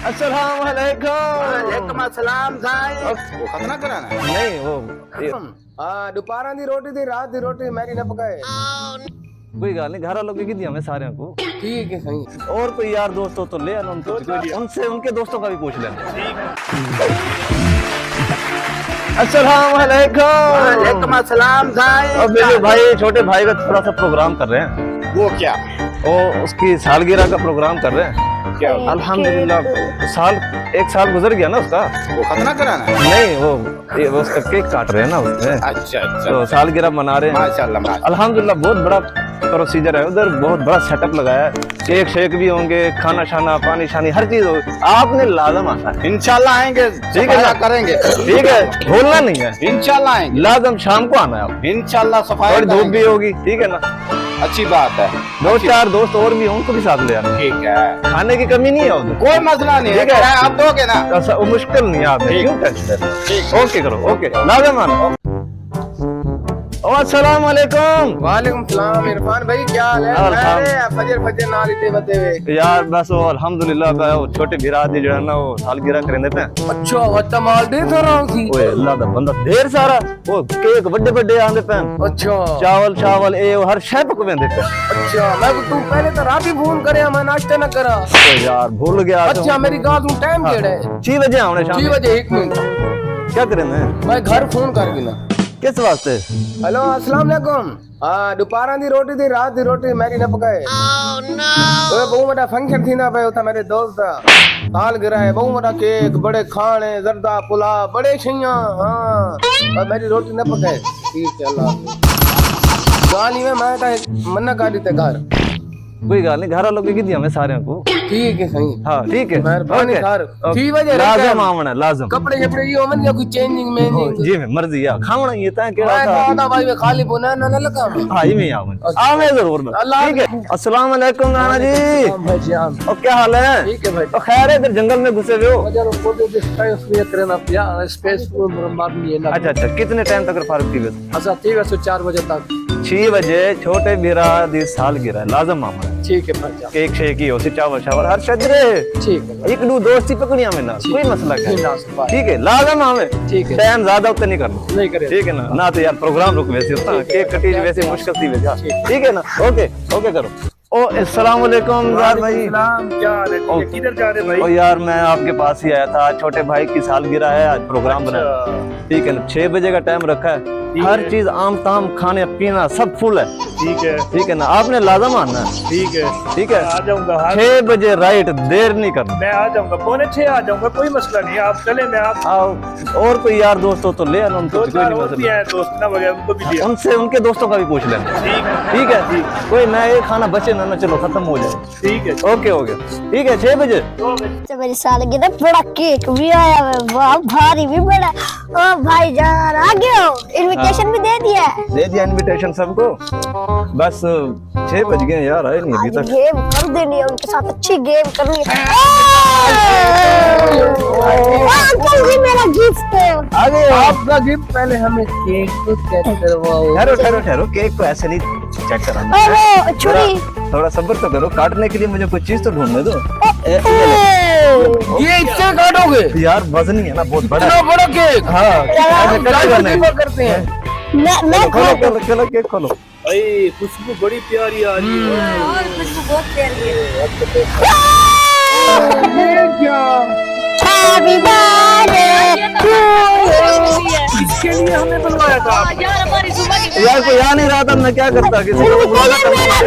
अस्सलाम वालेकुम। वालेकुम अस्सलाम साईं। वो खतना कराना है? नहीं वो दोपहर की रोटी थी, रात की रोटी मैगी न पकाए। कोई गल नहीं, घर वालों की दी हमें सारे को। ठीक है सही। और कोई यार दोस्तों तो ले आना, उनसे उनके दोस्तों का भी पूछ लेना। अस्सलाम वालेकुम। वालेकुम अस्सलाम साईं। अब मेरे भाई छोटे भाई का थोड़ा सा प्रोग्राम कर रहे हैं, वो क्या वो उसकी सालगिरह का प्रोग्राम कर रहे हैं। क्या अल्हम्दुलिल्लाह एक साल गुजर गया ना उसका। वो खतना कराना है? नहीं वो उसका केक काट रहे हैं ना उसमें, अच्छा तो सालगिरह मना रहे हैं। माशाल्लाह माशाल्लाह। अल्हम्दुलिल्लाह बहुत बड़ा प्रोसीजर है उधर, बहुत बड़ा सेटअप लगाया है। केक शेक भी होंगे, खाना शाना पानी शानी हर चीज होगी। आपने लाजम आना है। इंशाल्लाह आएंगे, ठीक है ना? करेंगे। ठीक है, भूलना नहीं है। इंशाल्लाह आएंगे, लाजम शाम को आना है आप। इंशाल्लाह सफाई थोड़ी धूप करेंगे। भी होगी, ठीक है ना? अच्छी बात है। दो चार दोस्त और भी हैं, उनको भी साथ ले आना। ठीक है, खाने की कमी नहीं है उधर, कोई मसला नहीं है। ठीक है। आप दोगे ना? ऐसा वो मुश्किल नहीं है, आप ठीक। क्यों टेंशन? ठीक। ओके करो, ओके लाजम आना। अस्सलाम वालेकुम। वालेकुम सलाम इरफान भाई, क्या हाल है? फजर फजर ना लेते बते हुए यार बस वो अल्हम्दुलिल्लाह वो छोटे भीरा दी जो है ना वो सालगिरह करेंदे पे। अच्छा वत्ता माल दे तो रहा थी। ओए अल्लाह दा बंदा ढेर सारा वो केक बड़े बड़े आंदे पे, अच्छा चावल ए हर शय पकवेंदे पे। अच्छा, मैं तू पहले तो रात ही फोन करे, मैं नाश्ता न करा। ओ यार भूल गया। अच्छा मेरी गाल तू टाइम केड़ा है? 6 बजे आने शाम 6 में। बजे 1 मिनट क्या करेंगे? मैं घर फोन कर बिना। किस वास्ते? हेलो अस्सलाम वालेकुम। दोपहर की रोटी थी, रात की रोटी मैगी न पकाए। बहुत बड़ा फंक्शन थी ना भाई, उता मेरे दोस्त दा साल गिरा है। बहुत बड़ा केक, बड़े खाने, जर्दा पुलाव, बड़े छैया। हाँ और मेरी रोटी न पकाए। ठीक है अल्लाह गाली में मैं तो मन्ना काटी थे घर। कोई गल नहीं, घर वालों की दी हमें सारे को। ठीक है सही। हाँ ठीक है, मेहरबानी ओके। सर। ओके। 6 बजे लाजम आना लाजम। कपड़े शपड़े ये मन या कोई चेंजिंग में जी मैं मर्जी या खावना ये ता केड़ा मैं था। तो भाई खाली बुना न लगा। हां ही में आवे जरूर ना। अल्लाह ठीक है। अस्सलाम वालेकुम नाना जी। भाई जान और क्या हाल है? ठीक है भाई। तो खैर है, इधर जंगल में घुसे हुए हो? मजा को दे स्पेस में करना पिया स्पेस को मारनी है ना। अच्छा, कितने टाइम तक फारग थी? अच्छा ठीक है, सो 4 बजे तक। 6 बजे छोटे भीरा दी साल गिरा लाजम आना। ठीक है भाई जान। केक शेक ही हो सी, चावल शावल हर शदरे। ठीक है भाई। एक दो दोस्ती पकड़िया में ना कोई मसला ठीक क्या? है। ठीक है लाजम आवे। ठीक है। टाइम ज्यादा उतना नहीं करना, नहीं करे। ठीक है ना? तो यार प्रोग्राम रुक वैसे होता केक कटीज वैसे मुश्किल थी वैसे। ठीक है ना? ओके ओके करो। ओ अस्सलाम वालेकुम यार भाई। सलाम, क्या हाल है? किधर जा रहे भाई? ओ यार मैं आपके पास ही आया था, छोटे भाई की सालगिरह है, आज प्रोग्राम बनाया। ठीक है ना? 6 बजे का टाइम रखा है, हर चीज आम ताम खाने पीना सब फुल है। ठीक है ना? आपने लाजम आना है। ठीक है आ जाऊंगा। 6 बजे राइट, देर नहीं करना। मैं आ जाऊंगा, 6:45 आ जाऊंगा, कोई मसला नहीं है। आप चले, मैं आप आओ, और कोई यार दोस्त हो तो ले आना, उनको दो कोई चार नहीं और भी मसला। हैं दोस्त ना वगैरह, उनको भी दिया। उनसे उनके दोस्तों का भी पूछ लेना। ठीक है कोई ना, ये खाना बचे ना चलो खत्म हो जाए। ठीक है। ओके ओके ठीक है। 6 बजे तो मेरी सालगिरह बड़ा केक भी आया है, वाह भारी भी बड़ा। ओ भाईजान आ गए हो, इनविटेशन भी दे दिया है। दे दिया इनविटेशन सबको, बस 6 बज गए यार, आए नहीं अभी आज तक। गेम कर देनी है उनके साथ, अच्छी गेम करनी है। अंकल जी मेरा गिफ्ट है। आगे आपका गिफ्ट पहले हमें केक को चेक करवाओ। ठहरो, केक को ऐसे नहीं चेक कराना है। ओ छुरी। थोड़ा सब्र तो करो, काटने के लिए मुझे कुछ चीज तो ढूंढने दो। ये इससे काटोगे? यार वजनी है ना बहुत बड़ा। इतना बड़ा केक? हाँ ऐसे कट करना है। करते हैं। मैं चलो केक खोलो। भाई खुशबू बड़ी प्यारी आ रही है। और खुशबू बहुत प्यारी है। ये क्या? Happy birthday to you. इसके लिए हमें बुलवाया था। यार हमारी सुबह की यार कोई आ नहीं रहा था, मैं क्या करता, किसी को बुलाना था।